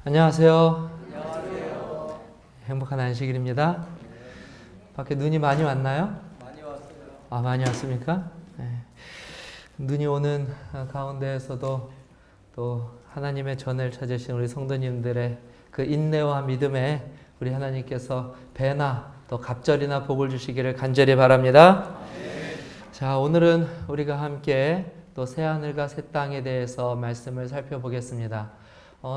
안녕하세요. 안녕하세요. 행복한 안식일입니다. 밖에 눈이 많이 왔나요? 많이 왔어요. 많이 왔습니까? 네. 눈이 오는 가운데에서도 또 하나님의 전을 찾으신 우리 성도님들의 그 인내와 믿음에 우리 하나님께서 배나 또 갑절이나 복을 주시기를 간절히 바랍니다. 자, 오늘은 우리가 함께 또 새하늘과 새 땅에 대해서 말씀을 살펴보겠습니다.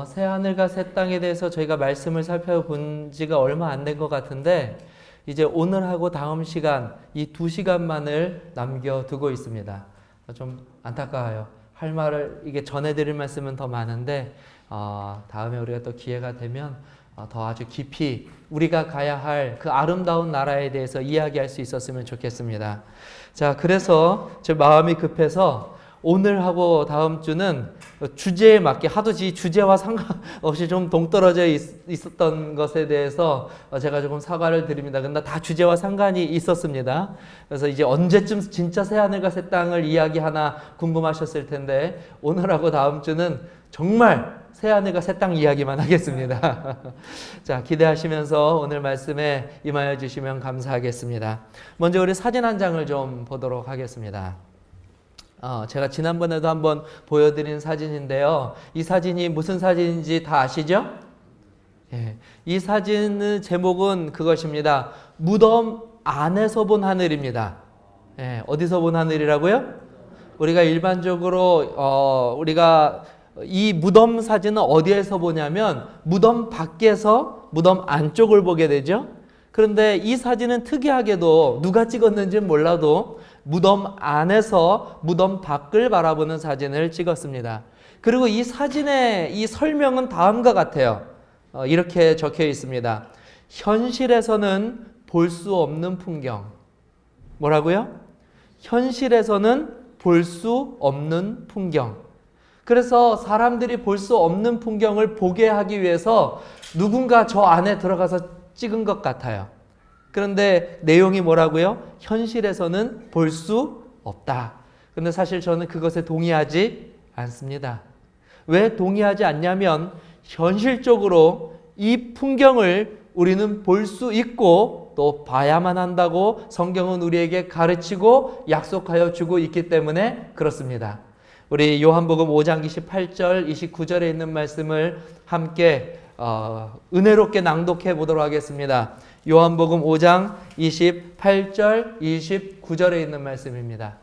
새하늘과 새 땅에 대해서 저희가 말씀을 살펴본 지가 얼마 안 된 것 같은데 이제 오늘하고 다음 시간 이 2시간만을 남겨두고 있습니다. 좀 안타까워요. 할 말을 이게 전해드릴 말씀은 더 많은데 다음에 우리가 또 기회가 되면 더 아주 깊이 우리가 가야 할 그 아름다운 나라에 대해서 이야기할 수 있었으면 좋겠습니다. 자, 그래서 제 마음이 급해서 오늘하고 다음 주는 주제에 맞게 하도 주제와 상관없이 좀 동떨어져 있었던 것에 대해서 제가 조금 사과를 드립니다. 근데 다 주제와 상관이 있었습니다. 그래서 이제 언제쯤 진짜 새하늘과 새 땅을 이야기하나 궁금하셨을 텐데 오늘하고 다음 주는 정말 새하늘과 새 땅 이야기만 하겠습니다. 자, 기대하시면서 오늘 말씀에 임하여 주시면 감사하겠습니다. 먼저 우리 사진 한 장을 좀 보도록 하겠습니다. 제가 지난번에도 한번 보여드린 사진인데요. 이 사진이 무슨 사진인지 다 아시죠? 예, 이 사진의 제목은 그것입니다. 무덤 안에서 본 하늘입니다. 예, 어디서 본 하늘이라고요? 우리가 일반적으로 우리가 이 무덤 사진은 어디에서 보냐면 무덤 밖에서 무덤 안쪽을 보게 되죠. 그런데 이 사진은 특이하게도 누가 찍었는지는 몰라도 무덤 안에서 무덤 밖을 바라보는 사진을 찍었습니다. 그리고 이 사진의 이 설명은 다음과 같아요. 이렇게 적혀 있습니다. 현실에서는 볼 수 없는 풍경. 뭐라고요? 현실에서는 볼 수 없는 풍경. 그래서 사람들이 볼 수 없는 풍경을 보게 하기 위해서 누군가 저 안에 들어가서 찍은 것 같아요. 그런데 내용이 뭐라고요? 현실에서는 볼 수 없다. 근데 사실 저는 그것에 동의하지 않습니다. 왜 동의하지 않냐면 현실적으로 이 풍경을 우리는 볼 수 있고 또 봐야만 한다고 성경은 우리에게 가르치고 약속하여 주고 있기 때문에 그렇습니다. 우리 요한복음 5장 28절 29절에 있는 말씀을 함께 은혜롭게 낭독해 보도록 하겠습니다. 요한복음 5장 28절 29절에 있는 말씀입니다.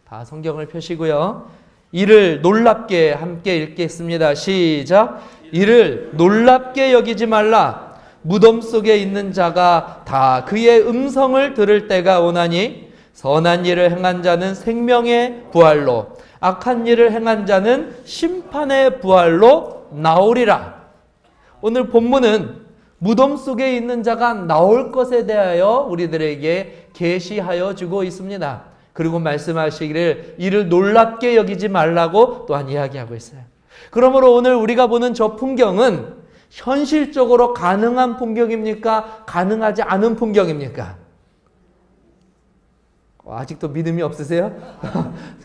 다 성경을 펴시고요. 이를 놀랍게 함께 읽겠습니다. 시작. 이를 놀랍게 여기지 말라. 무덤 속에 있는 자가 다 그의 음성을 들을 때가 오나니 선한 일을 행한 자는 생명의 부활로 악한 일을 행한 자는 심판의 부활로 나오리라. 오늘 본문은 무덤 속에 있는 자가 나올 것에 대하여 우리들에게 계시하여 주고 있습니다. 그리고 말씀하시기를 이를 놀랍게 여기지 말라고 또한 이야기하고 있어요. 그러므로 오늘 우리가 보는 저 풍경은 현실적으로 가능한 풍경입니까? 가능하지 않은 풍경입니까? 아직도 믿음이 없으세요?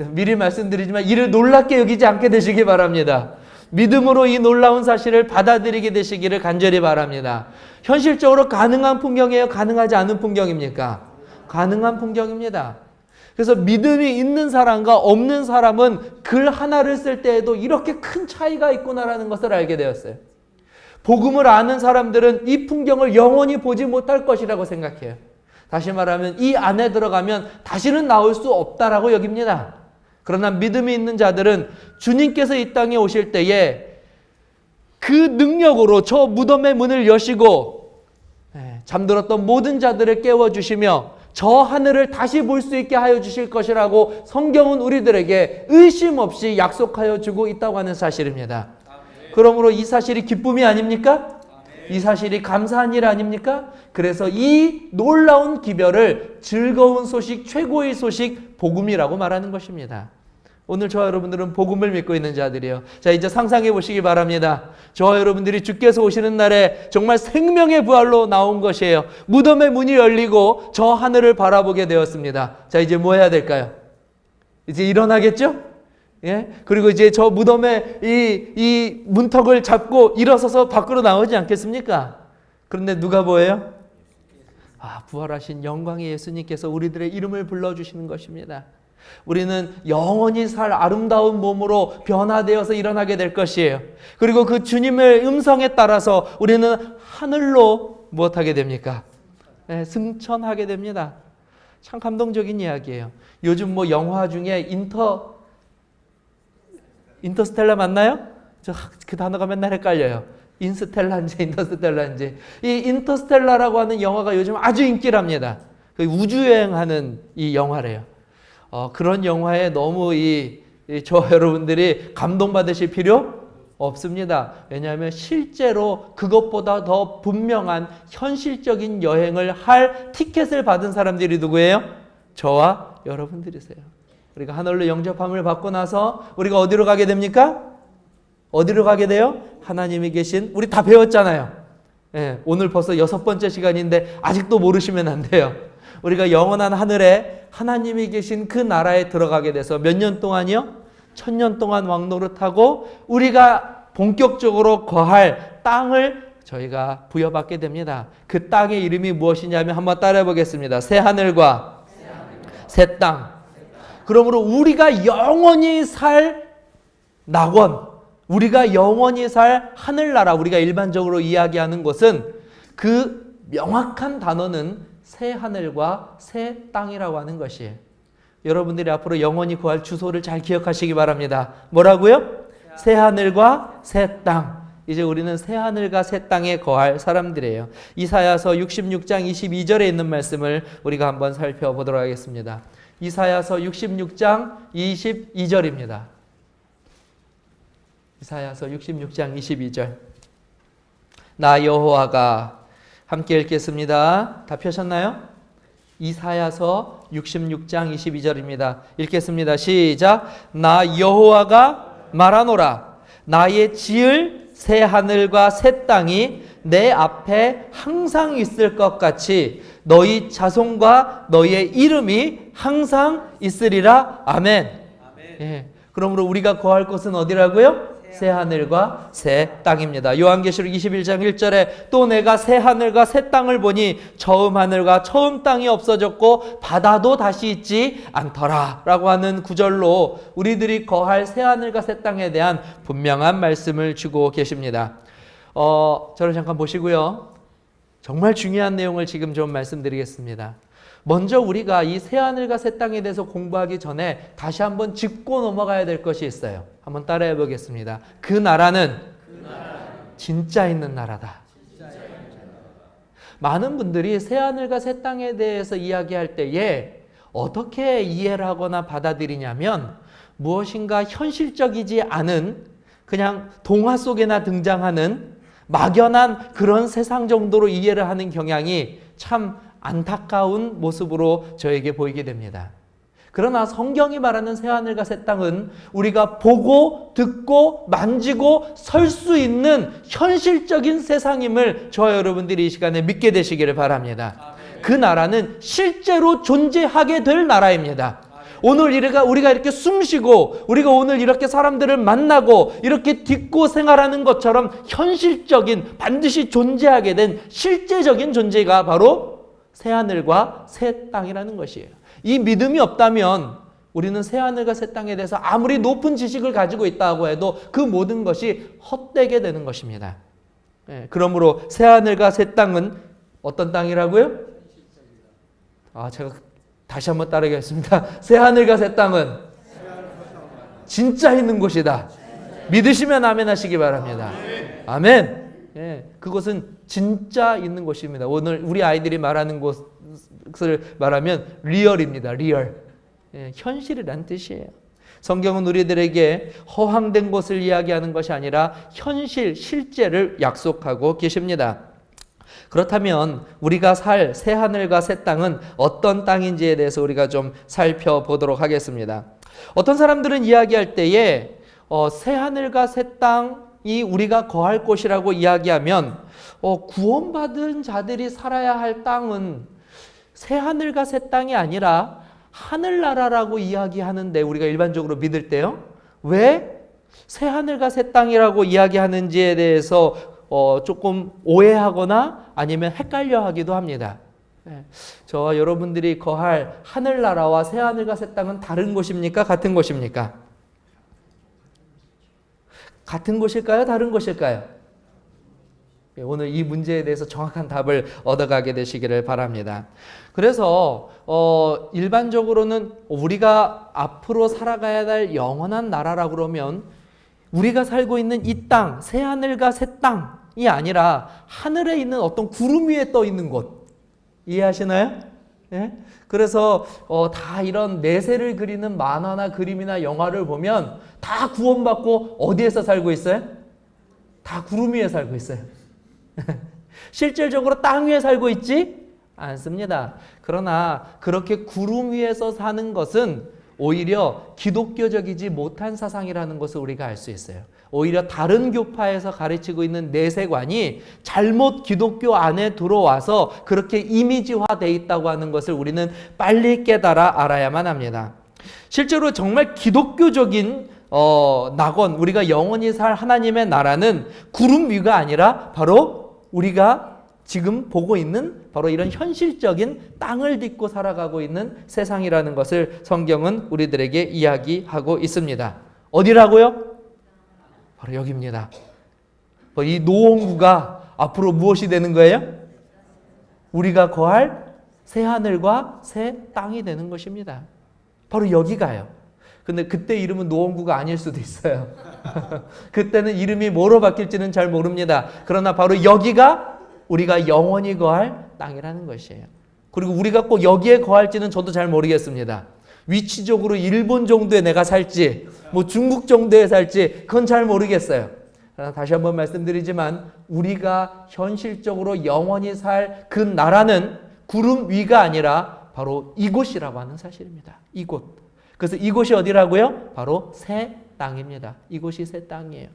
미리 말씀드리지만 이를 놀랍게 여기지 않게 되시기 바랍니다. 믿음으로 이 놀라운 사실을 받아들이게 되시기를 간절히 바랍니다. 현실적으로 가능한 풍경이에요? 가능하지 않은 풍경입니까? 가능한 풍경입니다. 그래서 믿음이 있는 사람과 없는 사람은 글 하나를 쓸 때에도 이렇게 큰 차이가 있구나라는 것을 알게 되었어요. 복음을 아는 사람들은 이 풍경을 영원히 보지 못할 것이라고 생각해요. 다시 말하면 이 안에 들어가면 다시는 나올 수 없다라고 여깁니다. 그러나 믿음이 있는 자들은 주님께서 이 땅에 오실 때에 그 능력으로 저 무덤의 문을 여시고 잠들었던 모든 자들을 깨워주시며 저 하늘을 다시 볼 수 있게 하여 주실 것이라고 성경은 우리들에게 의심 없이 약속하여 주고 있다고 하는 사실입니다. 그러므로 이 사실이 기쁨이 아닙니까? 이 사실이 감사한 일 아닙니까? 그래서 이 놀라운 기별을 즐거운 소식, 최고의 소식, 복음이라고 말하는 것입니다. 오늘 저와 여러분들은 복음을 믿고 있는 자들이에요. 자, 이제 상상해 보시기 바랍니다. 저와 여러분들이 주께서 오시는 날에 정말 생명의 부활로 나온 것이에요. 무덤의 문이 열리고 저 하늘을 바라보게 되었습니다. 자, 이제 뭐 해야 될까요? 이제 일어나겠죠? 예? 그리고 이제 저 무덤에 이 문턱을 잡고 일어서서 밖으로 나오지 않겠습니까? 그런데 누가 보여요? 부활하신 영광의 예수님께서 우리들의 이름을 불러주시는 것입니다. 우리는 영원히 살 아름다운 몸으로 변화되어서 일어나게 될 것이에요. 그리고 그 주님의 음성에 따라서 우리는 하늘로 무엇하게 됩니까? 네, 승천하게 됩니다. 참 감동적인 이야기예요. 요즘 뭐 영화 중에 인터스텔라 맞나요? 저 그 단어가 맨날 헷갈려요. 인스텔라인지 인터스텔라인지. 이 인터스텔라라고 하는 영화가 요즘 아주 인기랍니다. 우주여행하는 이 영화래요. 그런 영화에 너무 저 여러분들이 감동받으실 필요 없습니다. 왜냐하면 실제로 그것보다 더 분명한 현실적인 여행을 할 티켓을 받은 사람들이 누구예요? 저와 여러분들이세요. 우리가 하늘로 영접함을 받고 나서 우리가 어디로 가게 됩니까? 어디로 가게 돼요? 하나님이 계신, 우리 다 배웠잖아요. 예, 오늘 벌써 6번째 시간인데 아직도 모르시면 안 돼요. 우리가 영원한 하늘에 하나님이 계신 그 나라에 들어가게 돼서 몇 년 동안이요? 1000년 동안 왕노릇하고 우리가 본격적으로 거할 땅을 저희가 부여받게 됩니다. 그 땅의 이름이 무엇이냐면 한번 따라해 보겠습니다. 새 하늘과 새 땅. 그러므로 우리가 영원히 살 낙원, 우리가 영원히 살 하늘나라, 우리가 일반적으로 이야기하는 것은 그 명확한 단어는 새 하늘과 새 땅이라고 하는 것이에요. 여러분들이 앞으로 영원히 구할 주소를 잘 기억하시기 바랍니다. 뭐라고요? 새 하늘과 새 땅. 이제 우리는 새 하늘과 새 땅에 거할 사람들이에요. 이사야서 66장 22절에 있는 말씀을 우리가 한번 살펴보도록 하겠습니다. 이사야서 66장 22절입니다. 이사야서 66장 22절. 나 여호와가, 함께 읽겠습니다. 다 펴셨나요? 이사야서 66장 22절입니다. 읽겠습니다. 시작. 나 여호와가 말하노라. 나의 지을 새 하늘과 새 땅이 내 앞에 항상 있을 것 같이 너희 자손과 너희의 이름이 항상 있으리라. 아멘. 예. 그러므로 우리가 거할 곳은 어디라고요? 새 하늘과 새 땅입니다. 요한계시록 21장 1절에 또 내가 새 하늘과 새 땅을 보니 처음 하늘과 처음 땅이 없어졌고 바다도 다시 있지 않더라 라고 하는 구절로 우리들이 거할 새 하늘과 새 땅에 대한 분명한 말씀을 주고 계십니다. 저를 잠깐 보시고요. 정말 중요한 내용을 지금 좀 말씀드리겠습니다. 먼저 우리가 이 새하늘과 새 땅에 대해서 공부하기 전에 다시 한번 짚고 넘어가야 될 것이 있어요. 한번 따라해 보겠습니다. 그 나라는 진짜 있는 나라다. 많은 분들이 새하늘과 새 땅에 대해서 이야기할 때에 어떻게 이해를 하거나 받아들이냐면 무엇인가 현실적이지 않은 그냥 동화 속에나 등장하는 막연한 그런 세상 정도로 이해를 하는 경향이 참 안타까운 모습으로 저에게 보이게 됩니다. 그러나 성경이 말하는 새하늘과 새 땅은 우리가 보고 듣고 만지고 설 수 있는 현실적인 세상임을 저와 여러분들이 이 시간에 믿게 되시기를 바랍니다. 그 나라는 실제로 존재하게 될 나라입니다. 오늘 우리가 이렇게 숨쉬고 우리가 오늘 이렇게 사람들을 만나고 이렇게 딛고 생활하는 것처럼 현실적인 반드시 존재하게 된 실제적인 존재가 바로 새하늘과 새 땅이라는 것이에요. 이 믿음이 없다면 우리는 새하늘과 새 땅에 대해서 아무리 높은 지식을 가지고 있다고 해도 그 모든 것이 헛되게 되는 것입니다. 그러므로 새하늘과 새 땅은 어떤 땅이라고요? 제가 다시 한번 따르겠습니다. 새하늘과 새 땅은 진짜 있는 곳이다. 믿으시면 아멘 하시기 바랍니다. 아멘. 그것은 진짜 있는 곳입니다. 오늘 우리 아이들이 말하는 곳을 말하면 리얼입니다. 리얼. 현실이란 뜻이에요. 성경은 우리들에게 허황된 곳을 이야기하는 것이 아니라 현실, 실제를 약속하고 계십니다. 그렇다면 우리가 살 새하늘과 새 땅은 어떤 땅인지에 대해서 우리가 좀 살펴보도록 하겠습니다. 어떤 사람들은 이야기할 때에 새하늘과 새 땅이 우리가 거할 곳이라고 이야기하면 구원받은 자들이 살아야 할 땅은 새하늘과 새 땅이 아니라 하늘나라라고 이야기하는데 우리가 일반적으로 믿을 때요. 왜 새하늘과 새 땅이라고 이야기하는지에 대해서 조금 오해하거나 아니면 헷갈려 하기도 합니다. 저와 여러분들이 거할 하늘나라와 새하늘과 새 땅은 다른 곳입니까? 같은 곳입니까? 같은 곳일까요? 다른 곳일까요? 오늘 이 문제에 대해서 정확한 답을 얻어가게 되시기를 바랍니다. 그래서 일반적으로는 우리가 앞으로 살아가야 할 영원한 나라라 그러면 우리가 살고 있는 이 땅, 새하늘과 새 땅이 아니라 하늘에 있는 어떤 구름 위에 떠 있는 곳. 이해하시나요? 네? 그래서 다 이런 내세를 그리는 만화나 그림이나 영화를 보면 다 구원받고 어디에서 살고 있어요? 다 구름 위에 살고 있어요. 실질적으로 땅 위에 살고 있지 않습니다. 그러나 그렇게 구름 위에서 사는 것은 오히려 기독교적이지 못한 사상이라는 것을 우리가 알 수 있어요. 오히려 다른 교파에서 가르치고 있는 내세관이 잘못 기독교 안에 들어와서 그렇게 이미지화되어 있다고 하는 것을 우리는 빨리 깨달아 알아야만 합니다. 실제로 정말 기독교적인 낙원, 우리가 영원히 살 하나님의 나라는 구름 위가 아니라 바로 우리가 지금 보고 있는 바로 이런 현실적인 땅을 딛고 살아가고 있는 세상이라는 것을 성경은 우리들에게 이야기하고 있습니다. 어디라고요? 바로 여기입니다. 이 노원구가 앞으로 무엇이 되는 거예요? 우리가 거할 새 하늘과 새 땅이 되는 것입니다. 바로 여기가요. 근데 그때 이름은 노원구가 아닐 수도 있어요. 그때는 이름이 뭐로 바뀔지는 잘 모릅니다. 그러나 바로 여기가 우리가 영원히 거할 땅이라는 것이에요. 그리고 우리가 꼭 여기에 거할지는 저도 잘 모르겠습니다. 위치적으로 일본 정도에 내가 살지, 중국 정도에 살지, 그건 잘 모르겠어요. 그러나 다시 한번 말씀드리지만 우리가 현실적으로 영원히 살 그 나라는 구름 위가 아니라 바로 이곳이라고 하는 사실입니다. 이곳. 그래서 이곳이 어디라고요? 바로 새 땅입니다. 이곳이 새 땅이에요.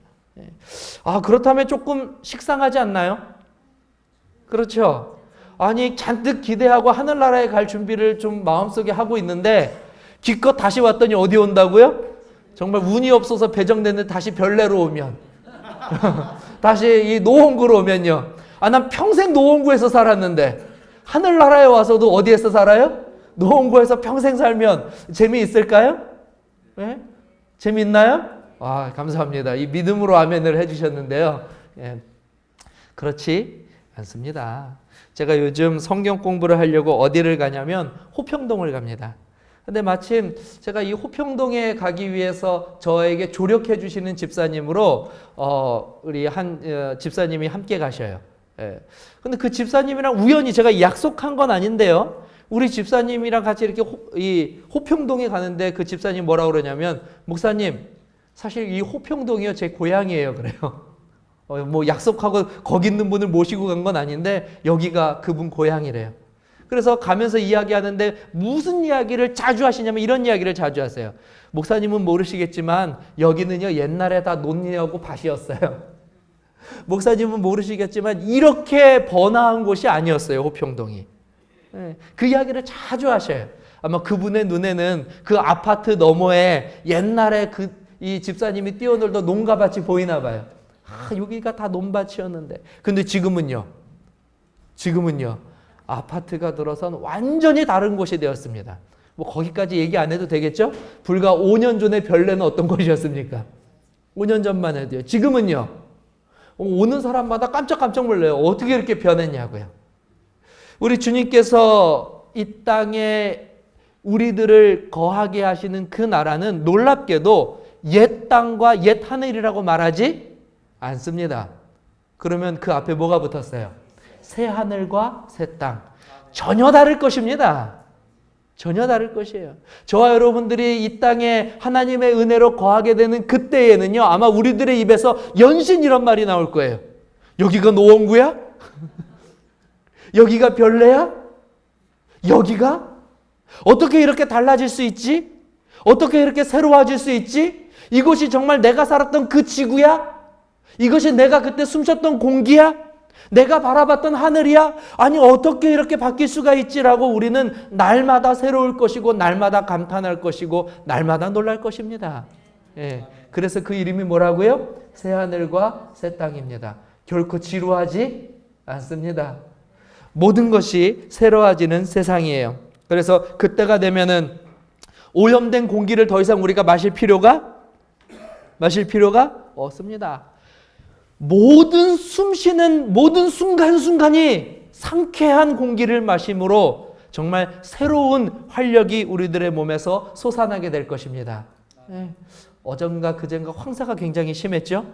그렇다면 조금 식상하지 않나요? 그렇죠? 아니 잔뜩 기대하고 하늘나라에 갈 준비를 좀 마음속에 하고 있는데 기껏 다시 왔더니 어디 온다고요? 정말 운이 없어서 배정됐는데 다시 별내로 오면 다시 이 노원구로 오면요. 난 평생 노원구에서 살았는데 하늘나라에 와서도 어디에서 살아요? 노원구에서 평생 살면 재미있을까요? 네? 재미있나요? 감사합니다. 이 믿음으로 아멘을 해주셨는데요. 그렇지 않습니다. 제가 요즘 성경 공부를 하려고 어디를 가냐면 호평동을 갑니다. 근데 마침 제가 이 호평동에 가기 위해서 저에게 조력해 주시는 집사님으로 우리 한 집사님이 함께 가셔요. 근데 그 집사님이랑 우연히 제가 약속한 건 아닌데요. 우리 집사님이랑 같이 이렇게 이 호평동에 가는데 그 집사님 뭐라 그러냐면 목사님 사실 이 호평동이요 제 고향이에요 그래요. 약속하고 거기 있는 분을 모시고 간 건 아닌데 여기가 그분 고향이래요. 그래서 가면서 이야기하는데 무슨 이야기를 자주 하시냐면 이런 이야기를 자주 하세요. 목사님은 모르시겠지만 여기는요 옛날에 다 논리하고 밭이었어요. 목사님은 모르시겠지만 이렇게 번화한 곳이 아니었어요 호평동이. 그 이야기를 자주 하셔요. 아마 그분의 눈에는 그 아파트 너머에 옛날에 이 집사님이 뛰어놀던 농가밭이 보이나 봐요. 여기가 다 논밭이었는데. 근데 지금은요. 아파트가 들어선 완전히 다른 곳이 되었습니다. 거기까지 얘기 안 해도 되겠죠? 불과 5년 전에 별내는 어떤 곳이었습니까? 5년 전만 해도요. 지금은요. 오는 사람마다 깜짝깜짝 놀라요. 어떻게 이렇게 변했냐고요. 우리 주님께서 이 땅에 우리들을 거하게 하시는 그 나라는 놀랍게도 옛 땅과 옛 하늘이라고 말하지 않습니다. 그러면 그 앞에 뭐가 붙었어요? 새 하늘과 새 땅. 전혀 다를 것입니다. 전혀 다를 것이에요. 저와 여러분들이 이 땅에 하나님의 은혜로 거하게 되는 그때에는요, 아마 우리들의 입에서 연신 이런 말이 나올 거예요. 여기가 노원구야? 여기가 별내야? 여기가? 어떻게 이렇게 달라질 수 있지? 어떻게 이렇게 새로워질 수 있지? 이곳이 정말 내가 살았던 그 지구야? 이것이 내가 그때 숨쉬었던 공기야? 내가 바라봤던 하늘이야? 아니 어떻게 이렇게 바뀔 수가 있지라고 우리는 날마다 새로울 것이고 날마다 감탄할 것이고 날마다 놀랄 것입니다. 예. 그래서 그 이름이 뭐라고요? 새하늘과 새 땅입니다. 결코 지루하지 않습니다. 모든 것이 새로워지는 세상이에요. 그래서 그때가 되면은 오염된 공기를 더 이상 우리가 마실 필요가 없습니다. 모든 숨쉬는 모든 순간순간이 상쾌한 공기를 마심으로 정말 새로운 활력이 우리들의 몸에서 솟아나게 될 것입니다. 어젠가 그젠가 황사가 굉장히 심했죠?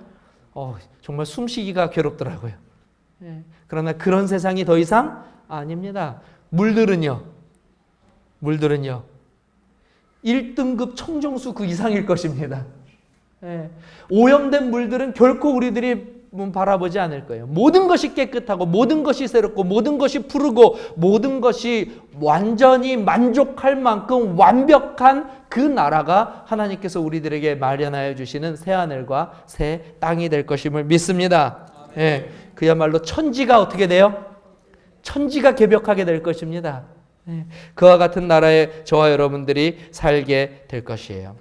정말 숨쉬기가 괴롭더라고요. 그러나 그런 세상이 더 이상 아닙니다. 물들은요 1등급 청정수 그 이상일 것입니다. 오염된 물들은 결코 우리들이 바라보지 않을 거예요. 모든 것이 깨끗하고 모든 것이 새롭고 모든 것이 푸르고 모든 것이 완전히 만족할 만큼 완벽한 그 나라가 하나님께서 우리들에게 마련하여 주시는 새하늘과 새 땅이 될 것임을 믿습니다. 그야말로 천지가 어떻게 돼요? 천지가 개벽하게 될 것입니다. 그와 같은 나라에 저와 여러분들이 살게 될 것이에요.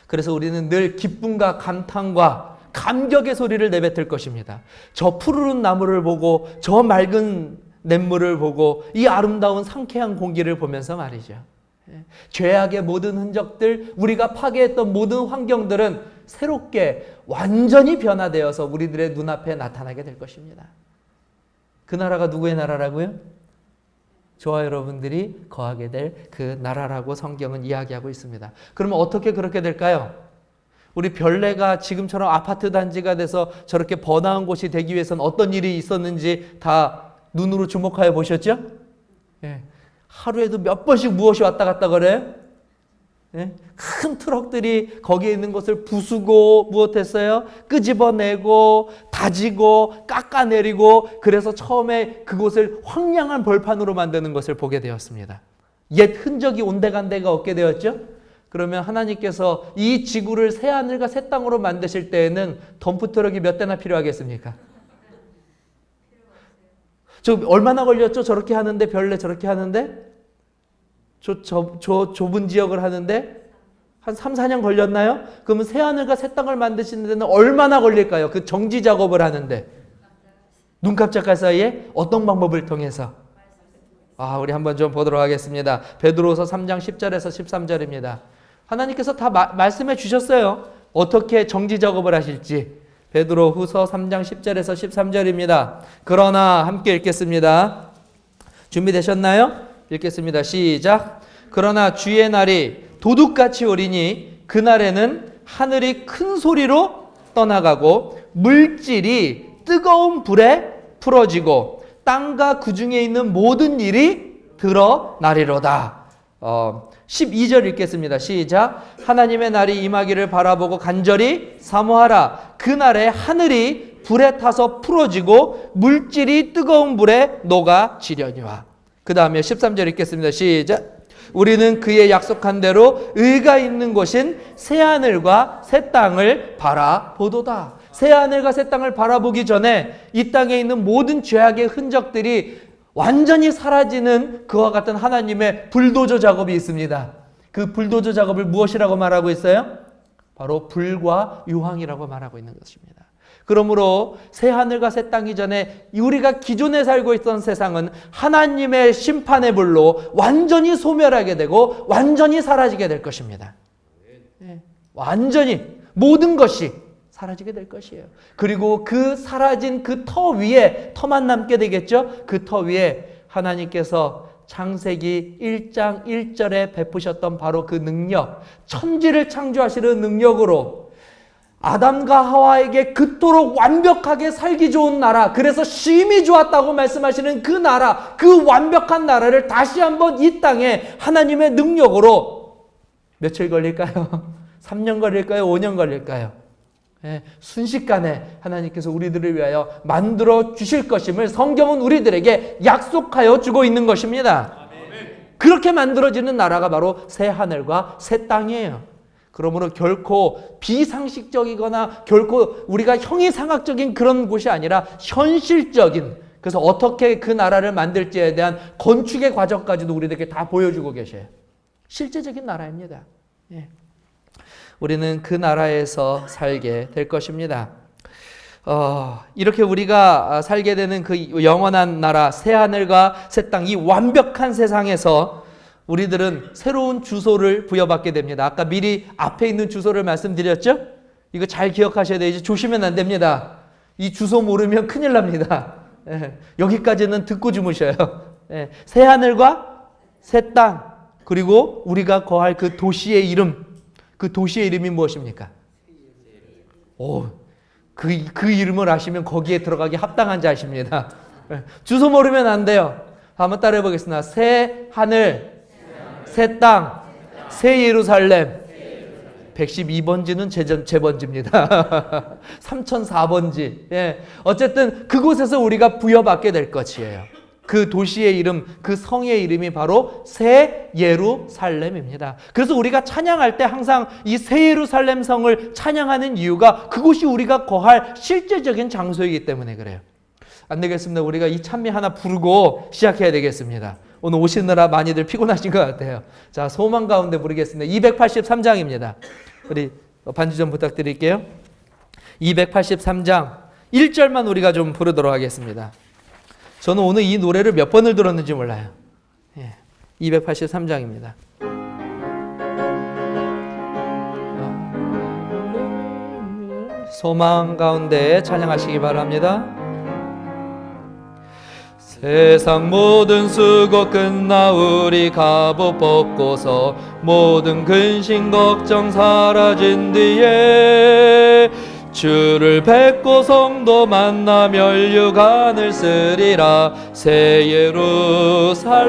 그래서 우리는 늘 기쁨과 감탄과 감격의 소리를 내뱉을 것입니다. 저 푸르른 나무를 보고 저 맑은 냇물을 보고 이 아름다운 상쾌한 공기를 보면서 말이죠. 죄악의 모든 흔적들, 우리가 파괴했던 모든 환경들은 새롭게 완전히 변화되어서 우리들의 눈앞에 나타나게 될 것입니다. 그 나라가 누구의 나라라고요? 저와 여러분들이 거하게 될 그 나라라고 성경은 이야기하고 있습니다. 그러면 어떻게 그렇게 될까요? 우리 별내가 지금처럼 아파트 단지가 돼서 저렇게 번화한 곳이 되기 위해서는 어떤 일이 있었는지 다 눈으로 주목하여 보셨죠? 하루에도 몇 번씩 무엇이 왔다 갔다 그래요? 큰 트럭들이 거기에 있는 것을 부수고 무엇했어요? 끄집어내고 다지고 깎아내리고 그래서 처음에 그곳을 황량한 벌판으로 만드는 것을 보게 되었습니다. 옛 흔적이 온데간데가 없게 되었죠? 그러면 하나님께서 이 지구를 새하늘과 새 땅으로 만드실 때에는 덤프트럭이 몇 대나 필요하겠습니까? 저 얼마나 걸렸죠? 저렇게 하는데 별내 저렇게 하는데? 저 좁은 지역을 하는데 한 3, 4년 걸렸나요? 그러면 새하늘과 새 땅을 만드시는 데는 얼마나 걸릴까요? 그 정지 작업을 하는데. 눈 깜짝할 사이에 어떤 방법을 통해서? 우리 한번 좀 보도록 하겠습니다. 베드로후서 3장 10절에서 13절입니다. 하나님께서 다 말씀해 주셨어요. 어떻게 정지 작업을 하실지. 베드로후서 3장 10절에서 13절입니다. 그러나 함께 읽겠습니다. 준비되셨나요? 읽겠습니다. 시작. 그러나 주의 날이 도둑같이 오리니 그날에는 하늘이 큰 소리로 떠나가고 물질이 뜨거운 불에 풀어지고 땅과 그 중에 있는 모든 일이 드러나리로다. 12절 읽겠습니다. 시작. 하나님의 날이 임하기를 바라보고 간절히 사모하라. 그날에 하늘이 불에 타서 풀어지고 물질이 뜨거운 불에 녹아지려니와. 그 다음에 13절 읽겠습니다. 시작. 우리는 그의 약속한 대로 의가 있는 곳인 새하늘과 새 땅을 바라보도다. 새하늘과 새 땅을 바라보기 전에 이 땅에 있는 모든 죄악의 흔적들이 완전히 사라지는 그와 같은 하나님의 불도저 작업이 있습니다. 그 불도저 작업을 무엇이라고 말하고 있어요? 바로 불과 유황이라고 말하고 있는 것입니다. 그러므로 새하늘과 새 땅이 전에 우리가 기존에 살고 있던 세상은 하나님의 심판의 불로 완전히 소멸하게 되고 완전히 사라지게 될 것입니다. 완전히 모든 것이 사라지게 될 것이에요. 그리고 그 사라진 그 터 위에 터만 남게 되겠죠. 그 터 위에 하나님께서 창세기 1장 1절에 베푸셨던 바로 그 능력, 천지를 창조하시는 능력으로 아담과 하와에게 그토록 완벽하게 살기 좋은 나라, 그래서 심히 좋았다고 말씀하시는 그 나라, 그 완벽한 나라를 다시 한번 이 땅에 하나님의 능력으로 며칠 걸릴까요? 3년 걸릴까요? 5년 걸릴까요? 순식간에 하나님께서 우리들을 위하여 만들어 주실 것임을 성경은 우리들에게 약속하여 주고 있는 것입니다. 그렇게 만들어지는 나라가 바로 새 하늘과 새 땅이에요. 그러므로 결코 비상식적이거나 결코 우리가 형이상학적인 그런 곳이 아니라 현실적인, 그래서 어떻게 그 나라를 만들지에 대한 건축의 과정까지도 우리들에게 다 보여주고 계셔요. 실제적인 나라입니다. 우리는 그 나라에서 살게 될 것입니다. 이렇게 우리가 살게 되는 그 영원한 나라, 새하늘과 새 땅, 이 완벽한 세상에서 우리들은 새로운 주소를 부여받게 됩니다. 아까 미리 앞에 있는 주소를 말씀드렸죠? 이거 잘 기억하셔야 돼요. 이제 조심하면 안 됩니다. 이 주소 모르면 큰일 납니다. 여기까지는 듣고 주무셔요. 새하늘과 새 땅, 그리고 우리가 거할 그 도시의 이름, 그 도시의 이름이 무엇입니까? 그 이름을 아시면 거기에 들어가기 합당한 자십니다. 주소 모르면 안 돼요. 한번 따라해 보겠습니다. 새 하늘, 새 땅, 새 예루살렘. 112번지는 제 번지입니다. 3004번지. 어쨌든 그곳에서 우리가 부여받게 될 것이에요. 그 도시의 이름, 그 성의 이름이 바로 새 예루살렘입니다. 그래서 우리가 찬양할 때 항상 이 새 예루살렘 성을 찬양하는 이유가 그곳이 우리가 거할 실제적인 장소이기 때문에 그래요. 안 되겠습니다. 우리가 이 찬미 하나 부르고 시작해야 되겠습니다. 오늘 오시느라 많이들 피곤하신 것 같아요. 자, 소망 가운데 부르겠습니다. 283장입니다. 우리 반주 좀 부탁드릴게요. 283장 1절만 우리가 좀 부르도록 하겠습니다. 저는 오늘 이 노래를 몇 번을 들었는지 몰라요. 283장입니다. 소망 가운데 찬양하시기 바랍니다. 세상 모든 수고 끝나 우리 갑옷 벗고서 모든 근심 걱정 사라진 뒤에 주를 뵙고 성도 만나 멸류관을 쓰리라. 새 예루살렘에서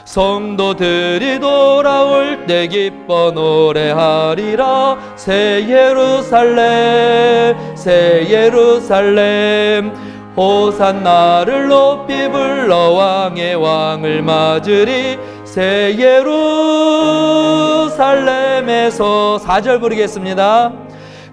성도들이 돌아올 때 기뻐 노래하리라. 새 예루살렘, 새 예루살렘, 호산나를 높이 불러 왕의 왕을 맞으리. 새 예루살렘에서 4절 부르겠습니다.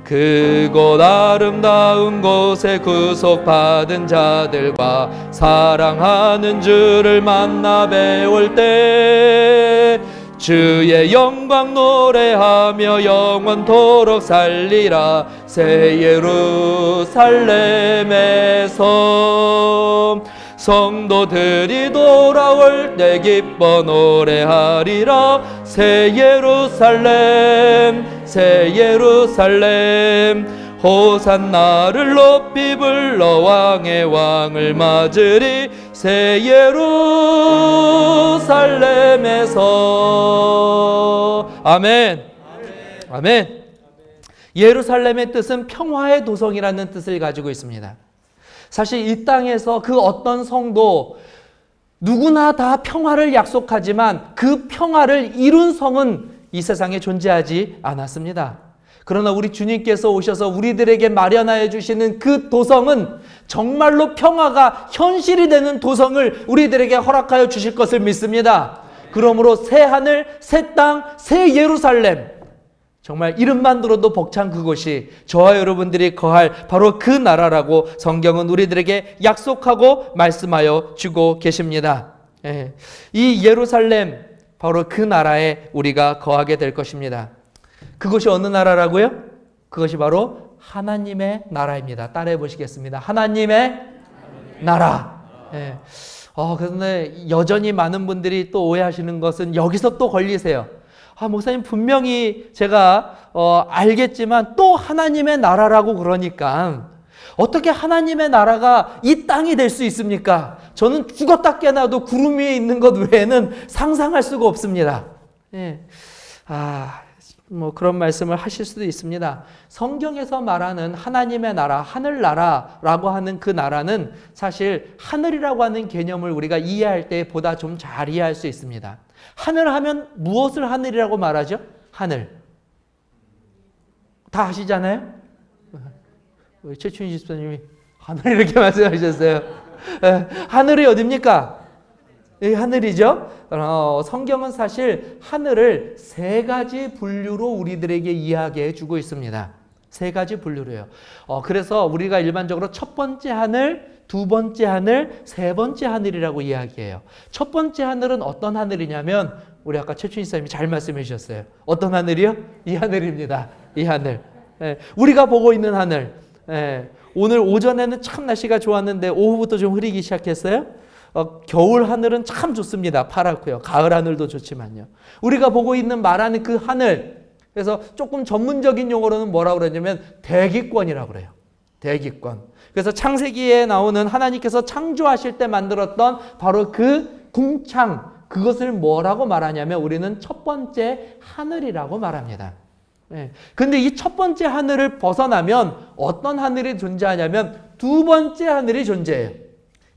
그곳 아름다운 곳에 구속받은 자들과 사랑하는 주를 만나 배울 때 주의 영광 노래하며 영원토록 살리라. 새 예루살렘에서 성도들이 돌아올 때 기뻐 노래하리라. 새 예루살렘, 새 예루살렘, 호산나를 높이 불러 왕의 왕을 맞으리. 새 예루살렘에서. 아멘. 아멘. 예루살렘의 뜻은 평화의 도성이라는 뜻을 가지고 있습니다. 사실 이 땅에서 그 어떤 성도 누구나 다 평화를 약속하지만 그 평화를 이룬 성은 이 세상에 존재하지 않았습니다. 그러나 우리 주님께서 오셔서 우리들에게 마련하여 주시는 그 도성은 정말로 평화가 현실이 되는 도성을 우리들에게 허락하여 주실 것을 믿습니다. 그러므로 새 하늘, 새 땅, 새 예루살렘, 정말 이름만 들어도 벅찬 그곳이 저와 여러분들이 거할 바로 그 나라라고 성경은 우리들에게 약속하고 말씀하여 주고 계십니다. 이 예루살렘, 바로 그 나라에 우리가 거하게 될 것입니다. 그것이 어느 나라라고요? 그것이 바로 하나님의 나라입니다. 따라해 보시겠습니다. 하나님의 나라. 그런데 여전히 많은 분들이 또 오해하시는 것은 여기서 또 걸리세요. 목사님 분명히 제가 알겠지만 또 하나님의 나라라고 그러니까 어떻게 하나님의 나라가 이 땅이 될 수 있습니까? 저는 죽었다 깨나도 구름 위에 있는 것 외에는 상상할 수가 없습니다. 그런 말씀을 하실 수도 있습니다. 성경에서 말하는 하나님의 나라, 하늘나라라고 하는 그 나라는 사실 하늘이라고 하는 개념을 우리가 이해할 때 보다 좀 잘 이해할 수 있습니다. 하늘 하면 무엇을 하늘이라고 말하죠? 하늘. 다 아시잖아요? 최춘희 집사님이 하늘 이렇게 말씀하셨어요. 하늘이 어딥니까? 하늘이죠. 성경은 사실 하늘을 세 가지 분류로 우리들에게 이야기해 주고 있습니다. 세 가지 분류로요. 그래서 우리가 일반적으로 첫 번째 하늘, 두 번째 하늘, 세 번째 하늘이라고 이야기해요. 첫 번째 하늘은 어떤 하늘이냐면 우리 아까 최춘희 사님이 잘 말씀해 주셨어요. 어떤 하늘이요? 이 하늘입니다. 이 하늘. 우리가 보고 있는 하늘. 오늘 오전에는 참 날씨가 좋았는데 오후부터 좀 흐리기 시작했어요. 겨울 하늘은 참 좋습니다. 파랗고요. 가을 하늘도 좋지만요. 우리가 보고 있는 말하는 그 하늘. 그래서 조금 전문적인 용어로는 뭐라고 그러냐면 대기권이라고 그래요. 대기권. 그래서 창세기에 나오는 하나님께서 창조하실 때 만들었던 바로 그 궁창, 그것을 뭐라고 말하냐면 우리는 첫 번째 하늘이라고 말합니다. 근데 이 첫 번째 하늘을 벗어나면 어떤 하늘이 존재하냐면 두 번째 하늘이 존재해요.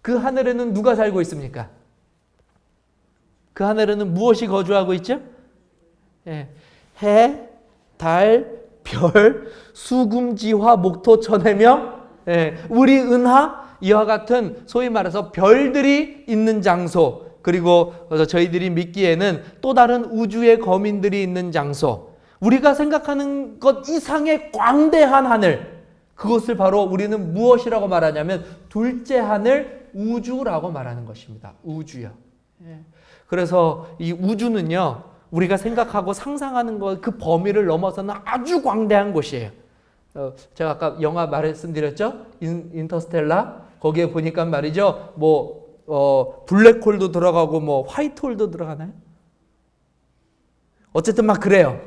그 하늘에는 누가 살고 있습니까? 그 하늘에는 무엇이 거주하고 있죠? 해, 달, 별, 수금지화, 목토, 천해명, 우리 은하, 이와 같은 소위 말해서 별들이 있는 장소, 그리고 저희들이 믿기에는 또 다른 우주의 거민들이 있는 장소, 우리가 생각하는 것 이상의 광대한 하늘, 그것을 바로 우리는 무엇이라고 말하냐면 둘째 하늘, 우주라고 말하는 것입니다. 우주요. 그래서 이 우주는요, 우리가 생각하고 상상하는 것 그 범위를 넘어서는 아주 광대한 곳이에요. 제가 아까 영화 말씀드렸죠? 인터스텔라. 거기에 보니까 말이죠, 블랙홀도 들어가고 화이트홀도 들어가나요? 어쨌든 막 그래요.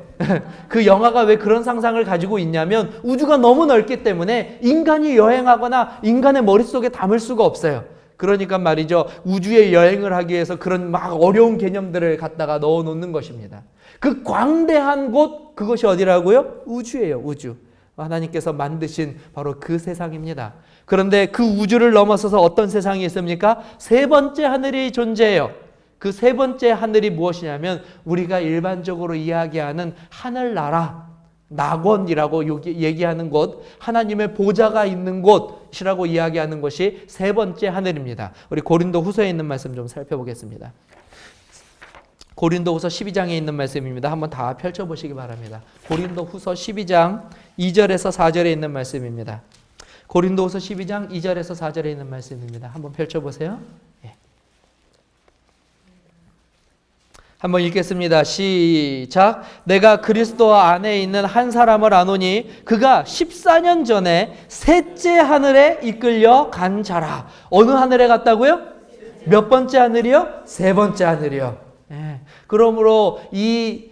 그 영화가 왜 그런 상상을 가지고 있냐면 우주가 너무 넓기 때문에 인간이 여행하거나 인간의 머릿속에 담을 수가 없어요. 그러니까 말이죠, 우주에 여행을 하기 위해서 그런 막 어려운 개념들을 갖다가 넣어 놓는 것입니다. 그 광대한 곳, 그것이 어디라고요? 우주예요. 우주. 하나님께서 만드신 바로 그 세상입니다. 그런데 그 우주를 넘어서서 어떤 세상이 있습니까? 세 번째 하늘이 존재해요. 그 세 번째 하늘이 무엇이냐면 우리가 일반적으로 이야기하는 하늘나라, 낙원이라고 얘기하는 곳, 하나님의 보좌가 있는 곳이라고 이야기하는 것이 세 번째 하늘입니다. 우리 고린도 후서에 있는 말씀 좀 살펴보겠습니다. 고린도 후서 12장에 있는 말씀입니다. 한번 다 펼쳐보시기 바랍니다. 고린도 후서 12장 2절에서 4절에 있는 말씀입니다. 고린도 후서 12장 2절에서 4절에 있는 말씀입니다. 한번 펼쳐보세요. 한번 읽겠습니다. 시작. 내가 그리스도 안에 있는 한 사람을 아노니 그가 14년 전에 셋째 하늘에 이끌려 간 자라. 어느 하늘에 갔다고요? 몇 번째 하늘이요? 세 번째 하늘이요. 그러므로 이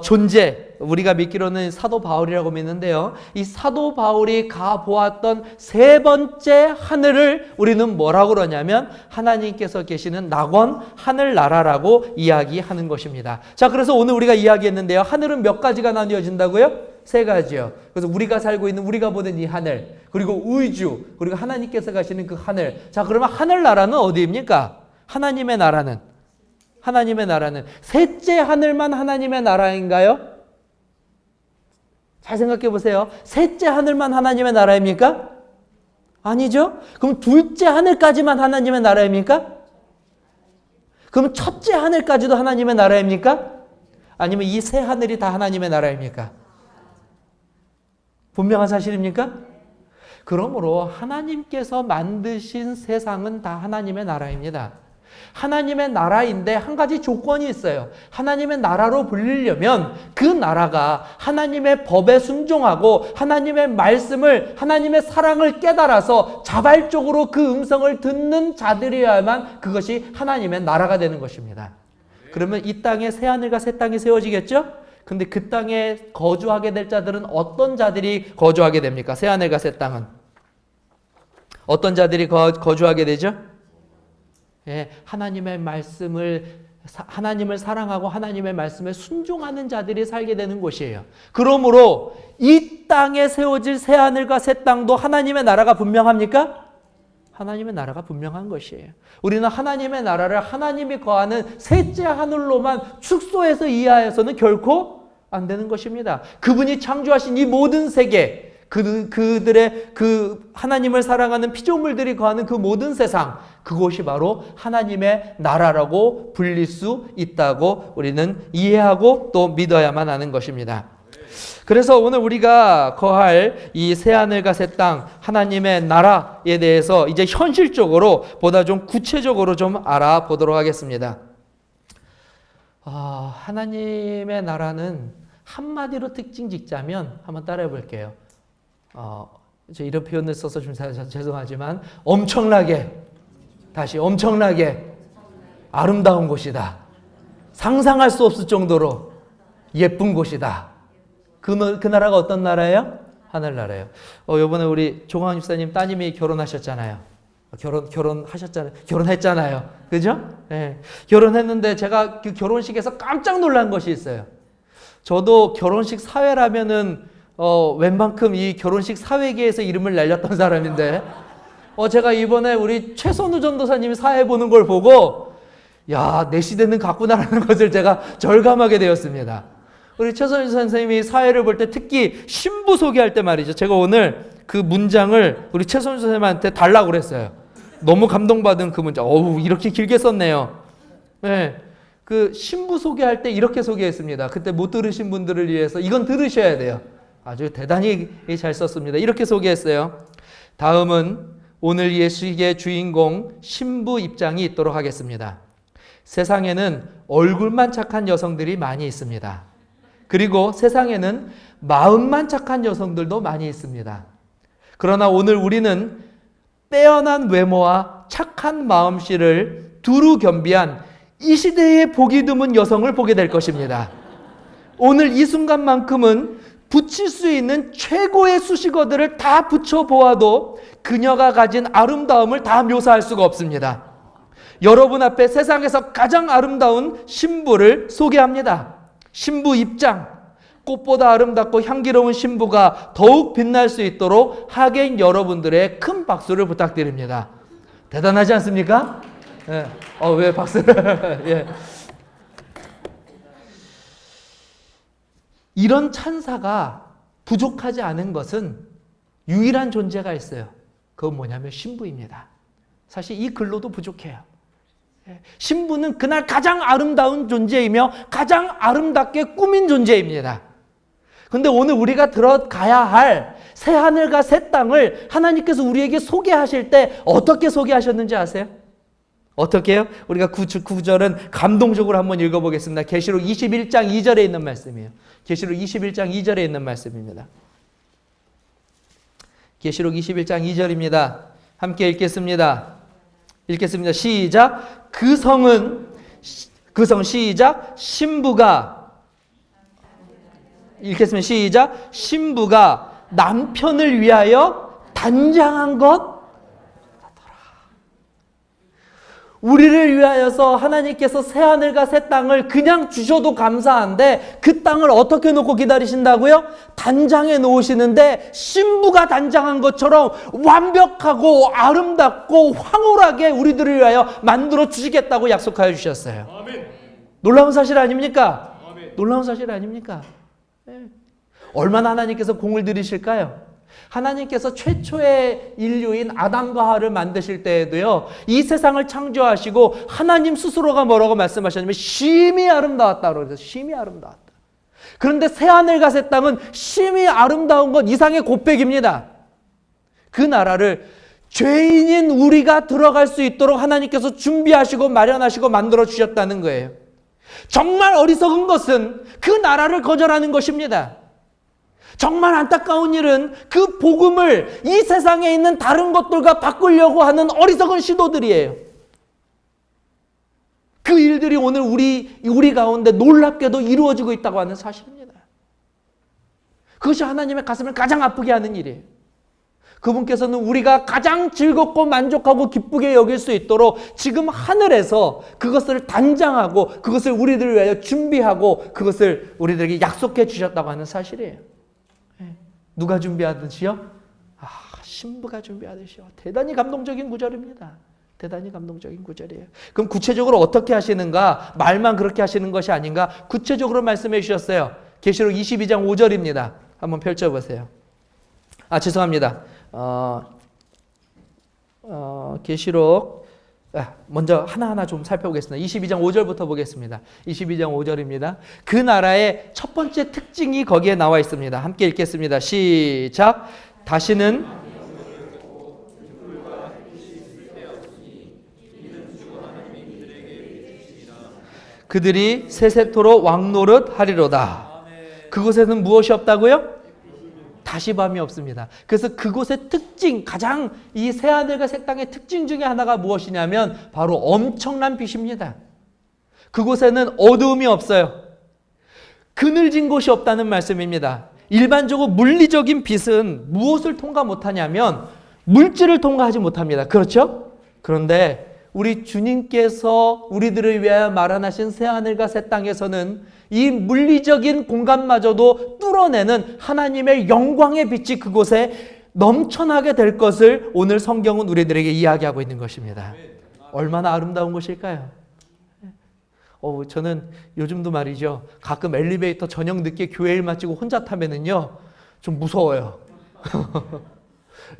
존재, 우리가 믿기로는 사도 바울이라고 믿는데요, 이 사도 바울이 가보았던 세 번째 하늘을 우리는 뭐라고 그러냐면 하나님께서 계시는 낙원, 하늘나라라고 이야기하는 것입니다. 자, 그래서 오늘 우리가 이야기했는데요, 하늘은 몇 가지가 나뉘어진다고요? 세 가지요. 그래서 우리가 살고 있는, 우리가 보는 이 하늘, 그리고 우주, 그리고 하나님께서 가시는 그 하늘. 자, 그러면 하늘나라는 어디입니까? 하나님의 나라는 셋째 하늘만 하나님의 나라인가요? 잘 생각해 보세요. 셋째 하늘만 하나님의 나라입니까? 아니죠? 그럼 둘째 하늘까지만 하나님의 나라입니까? 그럼 첫째 하늘까지도 하나님의 나라입니까? 아니면 이 세 하늘이 다 하나님의 나라입니까? 분명한 사실입니까? 그러므로 하나님께서 만드신 세상은 다 하나님의 나라입니다. 하나님의 나라인데 한 가지 조건이 있어요. 하나님의 나라로 불리려면 그 나라가 하나님의 법에 순종하고 하나님의 말씀을, 하나님의 사랑을 깨달아서 자발적으로 그 음성을 듣는 자들이어야만 그것이 하나님의 나라가 되는 것입니다. 그러면 이 땅에 새 하늘과 새 땅이 세워지겠죠? 근데 그 땅에 거주하게 될 자들은 어떤 자들이 거주하게 됩니까? 새 하늘과 새 땅은 어떤 자들이 거주하게 되죠? 하나님의 말씀을, 하나님을 사랑하고 하나님의 말씀에 순종하는 자들이 살게 되는 곳이에요. 그러므로 이 땅에 세워질 새 하늘과 새 땅도 하나님의 나라가 분명합니까? 하나님의 나라가 분명한 것이에요. 우리는 하나님의 나라를 하나님이 거하는 셋째 하늘로만 축소해서 이해해서는 결코 안 되는 것입니다. 그분이 창조하신 이 모든 세계, 그들의 그 하나님을 사랑하는 피조물들이 거하는 그 모든 세상, 그곳이 바로 하나님의 나라라고 불릴 수 있다고 우리는 이해하고 또 믿어야만 하는 것입니다. 그래서 오늘 우리가 거할 이 새하늘과 새 땅, 하나님의 나라에 대해서 이제 현실적으로 보다 좀 구체적으로 좀 알아보도록 하겠습니다. 하나님의 나라는 한마디로 특징 짓자면 한번 따라해 볼게요. 저 이런 표현을 써서 좀 죄송하지만 엄청나게 아름다운 곳이다. 상상할 수 없을 정도로 예쁜 곳이다. 그 나라가 어떤 나라예요? 하늘나라예요. 이번에 우리 조광 집사님 따님이 결혼하셨잖아요. 결혼했잖아요. 그죠? 네. 결혼했는데 제가 그 결혼식에서 깜짝 놀란 것이 있어요. 저도 결혼식 사회라면은 웬만큼 이 결혼식 사회계에서 이름을 날렸던 사람인데 제가 이번에 우리 최선우 전도사님이 사회 보는 걸 보고 야, 내 시대는 갔구나라는 것을 제가 절감하게 되었습니다. 우리 최선우 선생님이 사회를 볼 때 특히 신부 소개할 때 말이죠. 제가 오늘 그 문장을 우리 최선우 선생님한테 달라고 그랬어요. 너무 감동받은 그 문장. 이렇게 길게 썼네요. 네. 그 신부 소개할 때 이렇게 소개했습니다. 그때 못 들으신 분들을 위해서 이건 들으셔야 돼요. 아주 대단히 잘 썼습니다. 이렇게 소개했어요. 다음은 오늘 예식의 주인공 신부 입장이 있도록 하겠습니다. 세상에는 얼굴만 착한 여성들이 많이 있습니다. 그리고 세상에는 마음만 착한 여성들도 많이 있습니다. 그러나 오늘 우리는 빼어난 외모와 착한 마음씨를 두루 겸비한 이 시대에 보기 드문 여성을 보게 될 것입니다. 오늘 이 순간만큼은 붙일 수 있는 최고의 수식어들을 다 붙여보아도 그녀가 가진 아름다움을 다 묘사할 수가 없습니다. 여러분 앞에 세상에서 가장 아름다운 신부를 소개합니다. 신부 입장. 꽃보다 아름답고 향기로운 신부가 더욱 빛날 수 있도록 하객 여러분들의 큰 박수를 부탁드립니다. 대단하지 않습니까? 예. 왜 박수를? 예. 이런 찬사가 부족하지 않은 것은 유일한 존재가 있어요. 그건 뭐냐면 신부입니다. 사실 이 글로도 부족해요. 신부는 그날 가장 아름다운 존재이며 가장 아름답게 꾸민 존재입니다. 그런데 오늘 우리가 들어가야 할 새하늘과 새 땅을 하나님께서 우리에게 소개하실 때 어떻게 소개하셨는지 아세요? 어떻게요? 우리가 구절은 감동적으로 한번 읽어보겠습니다. 계시록 21장 2절에 있는 말씀이에요. 계시록 21장 2절에 있는 말씀입니다. 계시록 21장 2절입니다. 함께 읽겠습니다. 시작. 그 성 시작. 신부가 읽겠습니다. 시작. 신부가 남편을 위하여 단장한 것 우리를 위하여서 하나님께서 새하늘과 새 땅을 그냥 주셔도 감사한데 그 땅을 어떻게 놓고 기다리신다고요? 단장해 놓으시는데 신부가 단장한 것처럼 완벽하고 아름답고 황홀하게 우리들을 위하여 만들어 주시겠다고 약속하여 주셨어요. 아멘. 놀라운 사실 아닙니까? 아멘. 놀라운 사실 아닙니까? 네. 얼마나 하나님께서 공을 들이실까요? 하나님께서 최초의 인류인 아담과 하와를 만드실 때에도요, 이 세상을 창조하시고 하나님 스스로가 뭐라고 말씀하셨냐면 심히 아름다웠다고 그래서 심히 아름다웠다. 그런데 새하늘과 새 땅은 심히 아름다운 것 이상의 고백입니다. 그 나라를 죄인인 우리가 들어갈 수 있도록 하나님께서 준비하시고 마련하시고 만들어 주셨다는 거예요. 정말 어리석은 것은 그 나라를 거절하는 것입니다. 정말 안타까운 일은 그 복음을 이 세상에 있는 다른 것들과 바꾸려고 하는 어리석은 시도들이에요. 그 일들이 오늘 우리 가운데 놀랍게도 이루어지고 있다고 하는 사실입니다. 그것이 하나님의 가슴을 가장 아프게 하는 일이에요. 그분께서는 우리가 가장 즐겁고 만족하고 기쁘게 여길 수 있도록 지금 하늘에서 그것을 단장하고 그것을 우리들을 위하여 준비하고 그것을 우리들에게 약속해 주셨다고 하는 사실이에요. 누가 준비하듯이요? 신부가 준비하듯이요. 대단히 감동적인 구절입니다. 대단히 감동적인 구절이에요. 그럼 구체적으로 어떻게 하시는가? 말만 그렇게 하시는 것이 아닌가? 구체적으로 말씀해 주셨어요. 계시록 22장 5절입니다. 한번 펼쳐보세요. 죄송합니다. 계시록 먼저 하나하나 좀 살펴보겠습니다. 22장 5절부터 보겠습니다. 22장 5절입니다. 그 나라의 첫 번째 특징이 거기에 나와 있습니다. 함께 읽겠습니다. 시작. 다시는 그들이 세세토록 왕노릇 하리로다. 그곳에는 무엇이 없다고요? 다시 밤이 없습니다. 그래서 그곳의 특징, 가장 이 새하늘과 새 땅의 특징 중에 하나가 무엇이냐면 바로 엄청난 빛입니다. 그곳에는 어두움이 없어요. 그늘진 곳이 없다는 말씀입니다. 일반적으로 물리적인 빛은 무엇을 통과 못하냐면 물질을 통과하지 못합니다. 그렇죠? 그런데 우리 주님께서 우리들을 위하여 마련하신 새하늘과 새 땅에서는 이 물리적인 공간마저도 뚫어내는 하나님의 영광의 빛이 그곳에 넘쳐나게 될 것을 오늘 성경은 우리들에게 이야기하고 있는 것입니다. 얼마나 아름다운 곳일까요? 저는 요즘도 말이죠. 가끔 엘리베이터 저녁 늦게 교회 일 마치고 혼자 타면은요, 좀 무서워요.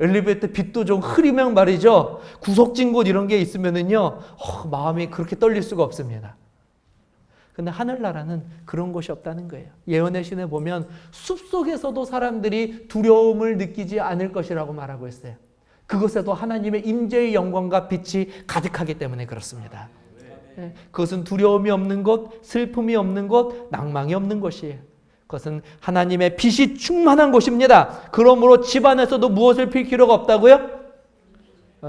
엘리베이터 빛도 좀 흐리면 말이죠. 구석진 곳 이런 게 있으면은요, 마음이 그렇게 떨릴 수가 없습니다. 근데 하늘나라는 그런 곳이 없다는 거예요. 예언의 신에 보면 숲속에서도 사람들이 두려움을 느끼지 않을 것이라고 말하고 있어요. 그곳에도 하나님의 임재의 영광과 빛이 가득하기 때문에 그렇습니다. 그것은 두려움이 없는 곳, 슬픔이 없는 곳, 낭망이 없는 곳이에요. 그것은 하나님의 빛이 충만한 곳입니다. 그러므로 집안에서도 무엇을 필 필요가 없다고요?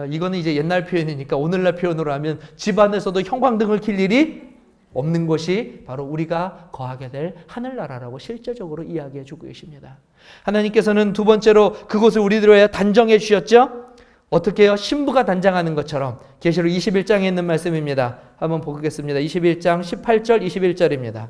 이거는 이제 옛날 표현이니까 오늘날 표현으로 하면 집안에서도 형광등을 켤 일이 없는 곳이 바로 우리가 거하게 될 하늘나라라고 실제적으로 이야기해 주고 계십니다. 하나님께서는 두 번째로 그곳을 우리들을 위해 단정해 주셨죠? 어떻게 해요? 신부가 단장하는 것처럼. 계시록 21장에 있는 말씀입니다. 한번 보겠습니다. 21장 18절 21절입니다.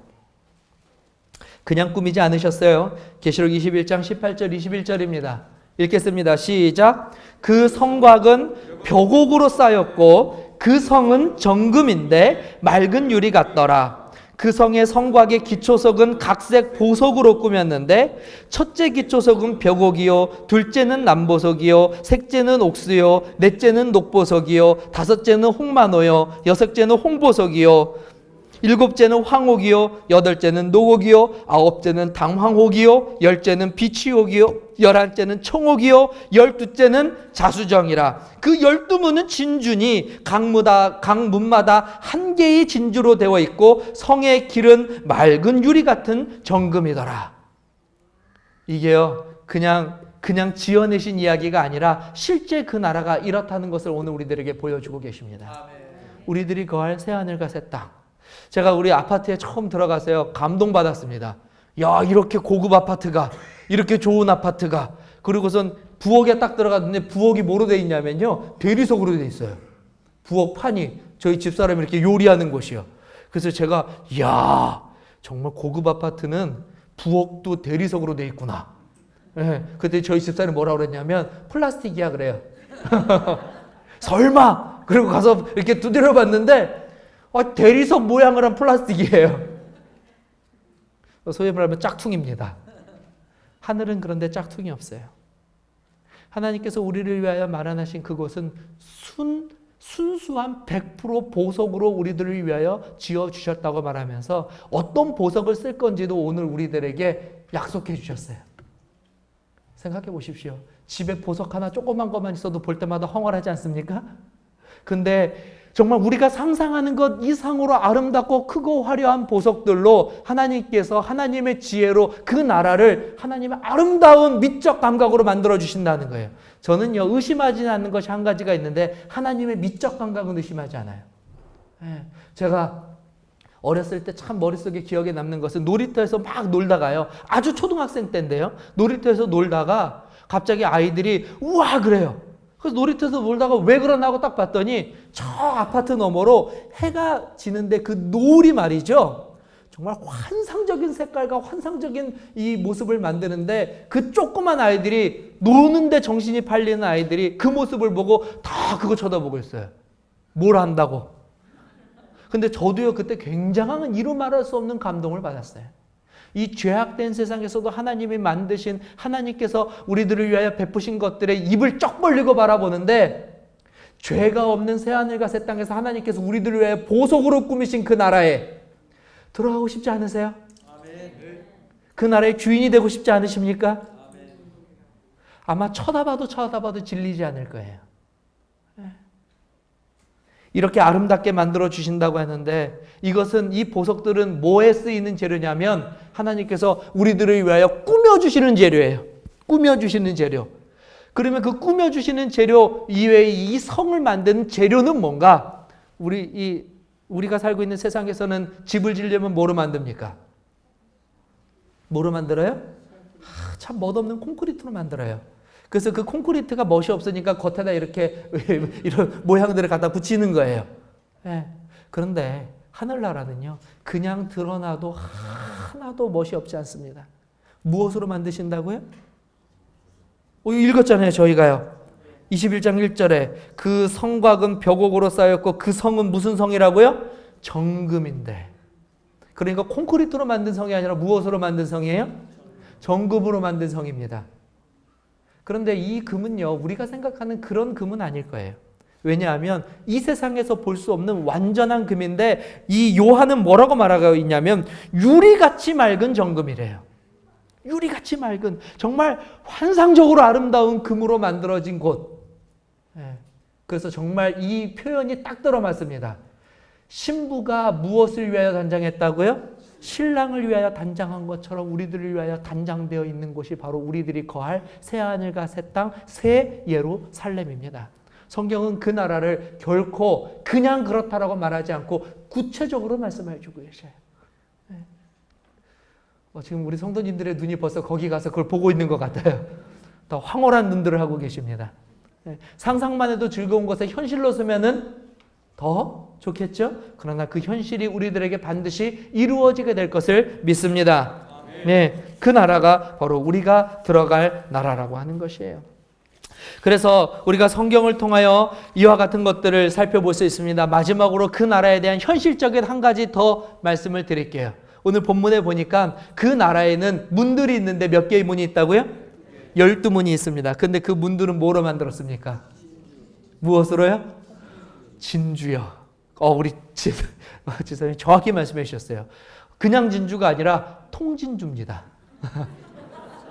그냥 꾸미지 않으셨어요. 계시록 21장 18절 21절입니다. 읽겠습니다. 시작. 그 성곽은 벽옥으로 쌓였고 그 성은 정금인데 맑은 유리 같더라. 그 성의 성곽의 기초석은 각색 보석으로 꾸몄는데 첫째 기초석은 벽옥이요, 둘째는 남보석이요, 셋째는 옥수요, 넷째는 녹보석이요, 다섯째는 홍만호요, 여섯째는 홍보석이요, 일곱째는 황옥이요, 여덟째는 녹옥이요, 아홉째는 당황옥이요, 열째는 비치옥이요, 열한째는 청옥이요, 열두째는 자수정이라. 그 12문은 진준이 각문마다 한 개의 진주로 되어 있고 성의 길은 맑은 유리 같은 정금이더라. 이게요, 그냥 지어내신 이야기가 아니라 실제 그 나라가 이렇다는 것을 오늘 우리들에게 보여주고 계십니다. 우리들이 거할 새하늘과 새 땅. 제가 우리 아파트에 처음 들어가서요, 감동받았습니다. 야, 이렇게 고급 아파트가, 이렇게 좋은 아파트가. 그리고선 부엌에 딱 들어갔는데 부엌이 뭐로 돼 있냐면요, 대리석으로 돼 있어요. 부엌판이 저희 집사람이 이렇게 요리하는 곳이요. 그래서 제가 야, 정말 고급 아파트는 부엌도 대리석으로 돼 있구나. 그때 저희 집사람이 뭐라고 그랬냐면 플라스틱이야 그래요. 설마. 그리고 가서 이렇게 두드려 봤는데 대리석 모양을 한 플라스틱이에요. 소위 말하면 짝퉁입니다. 하늘은 그런데 짝퉁이 없어요. 하나님께서 우리를 위하여 마련하신 그곳은 순수한 100% 보석으로 우리들을 위하여 지어주셨다고 말하면서 어떤 보석을 쓸 건지도 오늘 우리들에게 약속해 주셨어요. 생각해 보십시오. 집에 보석 하나 조그만 것만 있어도 볼 때마다 황홀하지 않습니까? 근데 정말 우리가 상상하는 것 이상으로 아름답고 크고 화려한 보석들로 하나님께서 하나님의 지혜로 그 나라를 하나님의 아름다운 미적 감각으로 만들어 주신다는 거예요. 저는요, 의심하지 않는 것이 한 가지가 있는데 하나님의 미적 감각은 의심하지 않아요. 제가 어렸을 때 참 머릿속에 기억에 남는 것은 놀이터에서 막 놀다가요, 아주 초등학생 때인데요, 놀이터에서 놀다가 갑자기 아이들이 우와 그래요. 그래서 놀이터에서 놀다가 왜 그러나 하고 딱 봤더니 저 아파트 너머로 해가 지는데 그 노을이 말이죠, 정말 환상적인 색깔과 환상적인 이 모습을 만드는데 그 조그만 아이들이, 노는데 정신이 팔리는 아이들이 그 모습을 보고 다 그거 쳐다보고 있어요. 뭘 한다고. 근데 저도요, 그때 굉장한 이루 말할 수 없는 감동을 받았어요. 이 죄악된 세상에서도 하나님이 만드신, 하나님께서 우리들을 위하여 베푸신 것들의 입을 쩍 벌리고 바라보는데, 죄가 없는 새하늘과 새 땅에서 하나님께서 우리들을 위하여 보석으로 꾸미신 그 나라에 들어가고 싶지 않으세요? 그 나라의 주인이 되고 싶지 않으십니까? 아마 쳐다봐도 질리지 않을 거예요. 이렇게 아름답게 만들어 주신다고 하는데, 이것은, 이 보석들은 뭐에 쓰이는 재료냐면 하나님께서 우리들을 위하여 꾸며주시는 재료예요. 꾸며주시는 재료. 그러면 그 꾸며주시는 재료 이외에 이 성을 만드는 재료는 뭔가? 우리가 살고 있는 세상에서는 집을 지으려면 뭐로 만듭니까? 뭐로 만들어요? 참 멋없는 콘크리트로 만들어요. 그래서 그 콘크리트가 멋이 없으니까 겉에다 이렇게 이런 모양들을 갖다 붙이는 거예요. 네. 그런데 하늘나라는요, 그냥 드러나도 하나도 멋이 없지 않습니다. 무엇으로 만드신다고요? 읽었잖아요, 저희가요. 21장 1절에 그 성곽은 금 벽옥으로 쌓였고 그 성은 무슨 성이라고요? 정금인데. 그러니까 콘크리트로 만든 성이 아니라 무엇으로 만든 성이에요? 정금으로 만든 성입니다. 그런데 이 금은요, 우리가 생각하는 그런 금은 아닐 거예요. 왜냐하면 이 세상에서 볼 수 없는 완전한 금인데, 이 요한은 뭐라고 말하고 있냐면 유리같이 맑은 정금이래요. 유리같이 맑은, 정말 환상적으로 아름다운 금으로 만들어진 곳. 그래서 정말 이 표현이 딱 들어맞습니다. 신부가 무엇을 위하여 단장했다고요? 신랑을 위하여 단장한 것처럼 우리들을 위하여 단장되어 있는 곳이 바로 우리들이 거할 새하늘과 새 땅, 새 예루살렘입니다. 성경은 그 나라를 결코 그냥 그렇다라고 말하지 않고 구체적으로 말씀해 주고 계셔요. 지금 우리 성도님들의 눈이 벌써 거기 가서 그걸 보고 있는 것 같아요. 더 황홀한 눈들을 하고 계십니다. 상상만 해도 즐거운 것에 현실로 서면은 더 좋겠죠? 그러나 그 현실이 우리들에게 반드시 이루어지게 될 것을 믿습니다. 네, 그 나라가 바로 우리가 들어갈 나라라고 하는 것이에요. 그래서 우리가 성경을 통하여 이와 같은 것들을 살펴볼 수 있습니다. 마지막으로 그 나라에 대한 현실적인 한 가지 더 말씀을 드릴게요. 오늘 본문에 보니까 그 나라에는 문들이 있는데 몇 개의 문이 있다고요? 12문이 있습니다. 근데 그 문들은 뭐로 만들었습니까? 무엇으로요? 진주요. 우리 지사님 정확히 말씀해 주셨어요. 그냥 진주가 아니라 통진주입니다.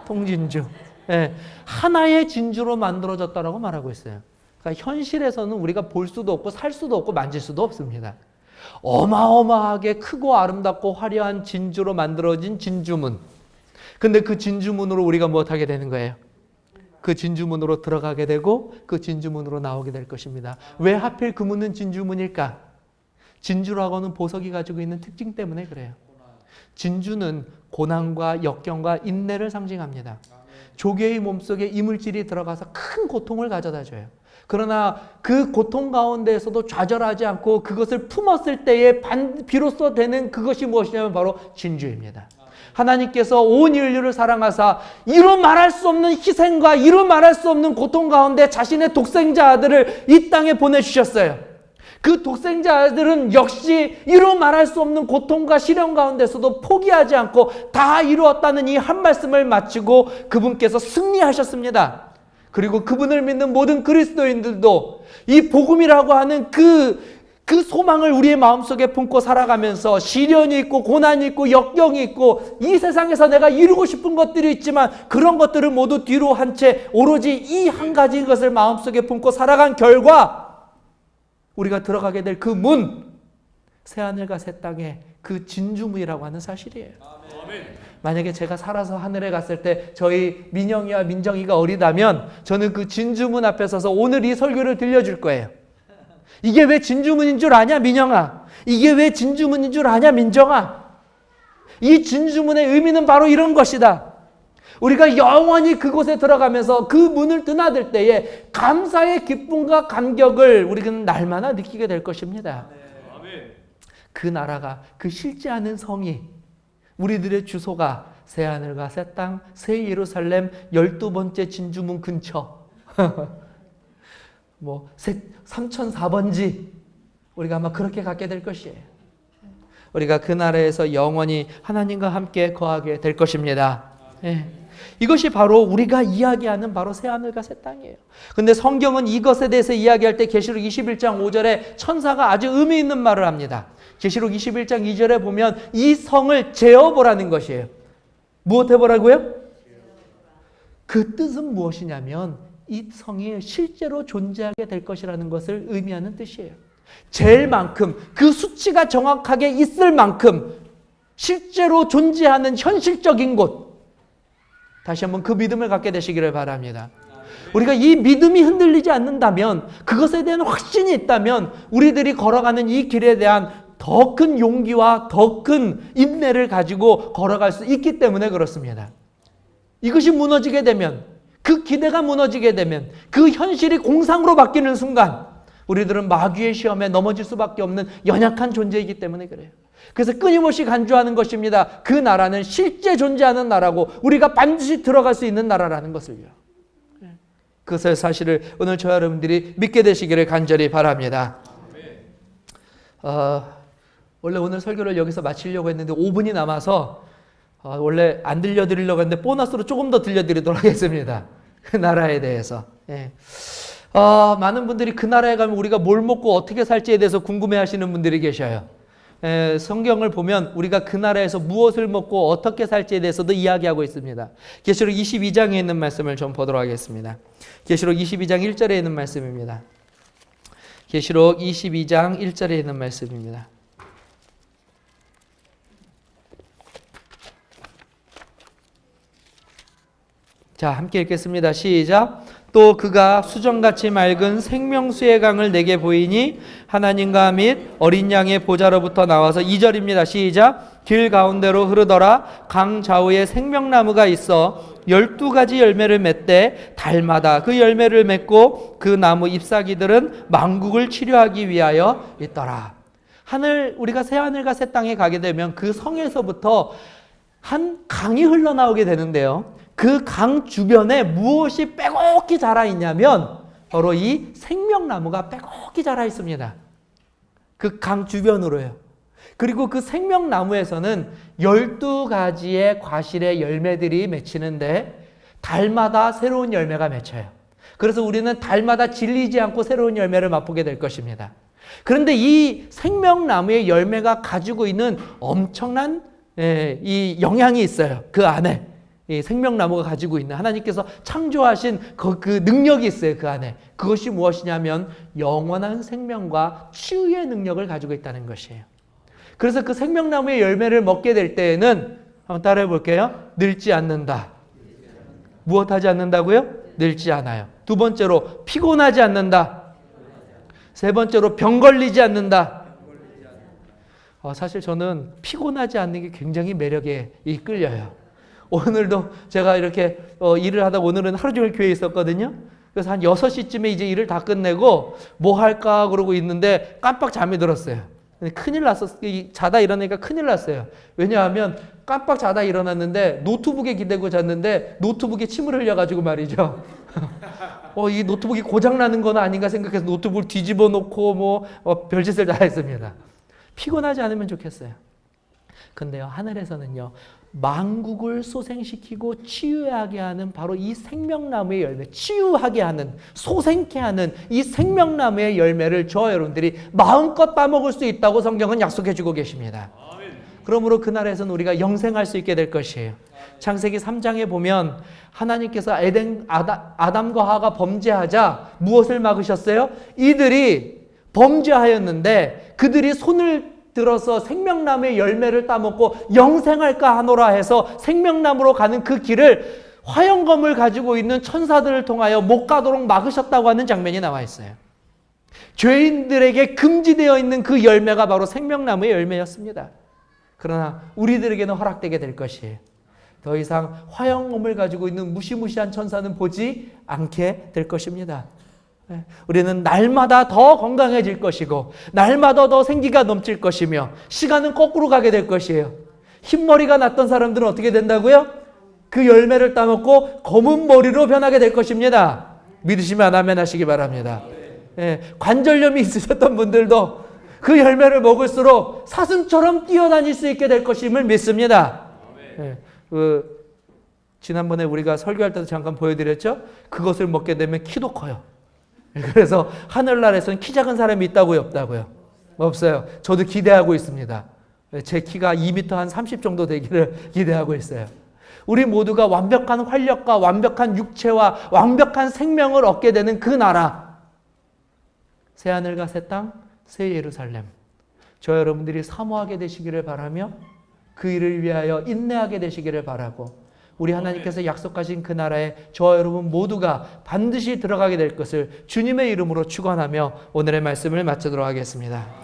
통진주. 네, 하나의 진주로 만들어졌다라고 말하고 있어요. 그러니까 현실에서는 우리가 볼 수도 없고 살 수도 없고 만질 수도 없습니다. 어마어마하게 크고 아름답고 화려한 진주로 만들어진 진주문. 근데 그 진주문으로 우리가 무엇하게 되는 거예요? 그 진주문으로 들어가게 되고 그 진주문으로 나오게 될 것입니다. 왜 하필 그 문은 진주문일까? 진주라고는 보석이 가지고 있는 특징 때문에 그래요. 진주는 고난과 역경과 인내를 상징합니다. 조개의 몸속에 이물질이 들어가서 큰 고통을 가져다 줘요. 그러나 그 고통 가운데에서도 좌절하지 않고 그것을 품었을 때에 비로소 되는 그것이 무엇이냐면 바로 진주입니다. 하나님께서 온 인류를 사랑하사 이루 말할 수 없는 희생과 이루 말할 수 없는 고통 가운데 자신의 독생자 아들을 이 땅에 보내주셨어요. 그 독생자 아들은 역시 이루 말할 수 없는 고통과 시련 가운데서도 포기하지 않고 다 이루었다는 이 한 말씀을 마치고 그분께서 승리하셨습니다. 그리고 그분을 믿는 모든 그리스도인들도 이 복음이라고 하는 그 소망을 우리의 마음속에 품고 살아가면서 시련이 있고 고난이 있고 역경이 있고 이 세상에서 내가 이루고 싶은 것들이 있지만 그런 것들을 모두 뒤로 한 채 오로지 이 한 가지 것을 마음속에 품고 살아간 결과 우리가 들어가게 될 그 문, 새하늘과 새 땅의 그 진주문이라고 하는 사실이에요. 아멘. 만약에 제가 살아서 하늘에 갔을 때 저희 민영이와 민정이가 어리다면 저는 그 진주문 앞에 서서 오늘 이 설교를 들려줄 거예요. 이게 왜 진주문인 줄 아냐, 민영아? 이게 왜 진주문인 줄 아냐, 민정아? 이 진주문의 의미는 바로 이런 것이다. 우리가 영원히 그곳에 들어가면서 그 문을 드나들 때에 감사의 기쁨과 감격을 우리는 날마다 느끼게 될 것입니다. 그 나라가, 그 실제하는 성이, 우리들의 주소가 새하늘과 새 땅, 새 예루살렘 12번째 진주문 근처 3004번지 우리가 아마 그렇게 갖게 될 것이에요. 우리가 그 나라에서 영원히 하나님과 함께 거하게 될 것입니다. 네. 이것이 바로 우리가 이야기하는 바로 새하늘과 새 땅이에요. 근데 성경은 이것에 대해서 이야기할 때 계시록 21장 5절에 천사가 아주 의미 있는 말을 합니다. 계시록 21장 2절에 보면 이 성을 재어보라는 것이에요. 무엇 해보라고요? 그 뜻은 무엇이냐면 이 성이 실제로 존재하게 될 것이라는 것을 의미하는 뜻이에요. 잴 만큼, 그 수치가 정확하게 있을 만큼 실제로 존재하는 현실적인 곳, 다시 한번 그 믿음을 갖게 되시기를 바랍니다. 우리가 이 믿음이 흔들리지 않는다면, 그것에 대한 확신이 있다면 우리들이 걸어가는 이 길에 대한 더 큰 용기와 더 큰 인내를 가지고 걸어갈 수 있기 때문에 그렇습니다. 이것이 무너지게 되면, 그 기대가 무너지게 되면, 그 현실이 공상으로 바뀌는 순간 우리들은 마귀의 시험에 넘어질 수밖에 없는 연약한 존재이기 때문에 그래요. 그래서 끊임없이 간주하는 것입니다. 그 나라는 실제 존재하는 나라고 우리가 반드시 들어갈 수 있는 나라라는 것을요. 그것의 사실을 오늘 저와 여러분들이 믿게 되시기를 간절히 바랍니다. 원래 오늘 설교를 여기서 마치려고 했는데 5분이 남아서 원래 안 들려드리려고 했는데 보너스로 조금 더 들려드리도록 하겠습니다. 그 나라에 대해서. 많은 분들이 그 나라에 가면 우리가 뭘 먹고 어떻게 살지에 대해서 궁금해하시는 분들이 계셔요. 성경을 보면 우리가 그 나라에서 무엇을 먹고 어떻게 살지에 대해서도 이야기하고 있습니다. 계시록 22장에 있는 말씀을 좀 보도록 하겠습니다. 계시록 22장 1절에 있는 말씀입니다. 계시록 22장 1절에 있는 말씀입니다. 자, 함께 읽겠습니다. 시작. 또 그가 수정같이 맑은 생명수의 강을 내게 보이니 하나님과 및 어린 양의 보좌로부터 나와서 2절입니다. 시작. 길 가운데로 흐르더라. 강 좌우에 생명나무가 있어 12가지 열매를 맺되 달마다 그 열매를 맺고 그 나무 잎사귀들은 만국을 치료하기 위하여 있더라. 우리가 새 하늘과 새 땅에 가게 되면 그 성에서부터 한 강이 흘러나오게 되는데요. 그 강 주변에 무엇이 빼곡히 자라 있냐면 바로 이 생명나무가 빼곡히 자라 있습니다. 그 강 주변으로요. 그리고 그 생명나무에서는 12가지의 과실의 열매들이 맺히는데 달마다 새로운 열매가 맺혀요. 그래서 우리는 달마다 질리지 않고 새로운 열매를 맛보게 될 것입니다. 그런데 이 생명나무의 열매가 가지고 있는 엄청난 이 영향이 있어요. 그 안에. 이 생명나무가 가지고 있는 하나님께서 창조하신 그 능력이 있어요. 그 안에. 그것이 무엇이냐면 영원한 생명과 치유의 능력을 가지고 있다는 것이에요. 그래서 그 생명나무의 열매를 먹게 될 때에는 한번 따라해 볼게요. 늙지 않는다. 무엇하지 않는다고요? 늙지 않아요. 두 번째로 피곤하지 않는다. 세 번째로 병 걸리지 않는다. 사실 저는 피곤하지 않는 게 굉장히 매력에 이끌려요. 오늘도 제가 이렇게 일을 하다가 오늘은 하루 종일 교회에 있었거든요. 그래서 한 6시쯤에 이제 일을 다 끝내고 뭐 할까 그러고 있는데 깜빡 잠이 들었어요. 큰일 났었어요. 자다 일어나니까 큰일 났어요. 왜냐하면 깜빡 자다 일어났는데 노트북에 기대고 잤는데 노트북에 침을 흘려가지고 말이죠. 이 노트북이 고장나는 건 아닌가 생각해서 노트북을 뒤집어 놓고 별짓을 다 했습니다. 피곤하지 않으면 좋겠어요. 근데요, 하늘에서는요, 만국을 소생시키고 치유하게 하는 바로 이 생명나무의 열매, 치유하게 하는, 소생케 하는 이 생명나무의 열매를 저와 여러분들이 마음껏 따먹을 수 있다고 성경은 약속해 주고 계십니다. 그러므로 그날에서는 우리가 영생할 수 있게 될 것이에요. 창세기 3장에 보면 하나님께서 아담과 하와가 범죄하자 무엇을 막으셨어요? 이들이 범죄하였는데 그들이 손을 들어서 생명나무의 열매를 따먹고 영생할까 하노라 해서 생명나무로 가는 그 길을 화영검을 가지고 있는 천사들을 통하여 못 가도록 막으셨다고 하는 장면이 나와 있어요. 죄인들에게 금지되어 있는 그 열매가 바로 생명나무의 열매였습니다. 그러나 우리들에게는 허락되게 될 것이에요. 더 이상 화영검을 가지고 있는 무시무시한 천사는 보지 않게 될 것입니다. 우리는 날마다 더 건강해질 것이고 날마다 더 생기가 넘칠 것이며 시간은 거꾸로 가게 될 것이에요. 흰머리가 났던 사람들은 어떻게 된다고요? 그 열매를 따먹고 검은 머리로 변하게 될 것입니다. 믿으시면 아멘 하시기 바랍니다. 관절염이 있으셨던 분들도 그 열매를 먹을수록 사슴처럼 뛰어다닐 수 있게 될 것임을 믿습니다. 지난번에 우리가 설교할 때도 잠깐 보여드렸죠? 그것을 먹게 되면 키도 커요. 그래서 하늘나라에서는 키 작은 사람이 있다고요? 없다고요? 없어요. 저도 기대하고 있습니다. 제 키가 2m 한 30 정도 되기를 기대하고 있어요. 우리 모두가 완벽한 활력과 완벽한 육체와 완벽한 생명을 얻게 되는 그 나라. 새하늘과 새 땅, 새 예루살렘, 저 여러분들이 사모하게 되시기를 바라며 그 일을 위하여 인내하게 되시기를 바라고, 우리 하나님께서 약속하신 그 나라에 저와 여러분 모두가 반드시 들어가게 될 것을 주님의 이름으로 축원하며 오늘의 말씀을 마치도록 하겠습니다.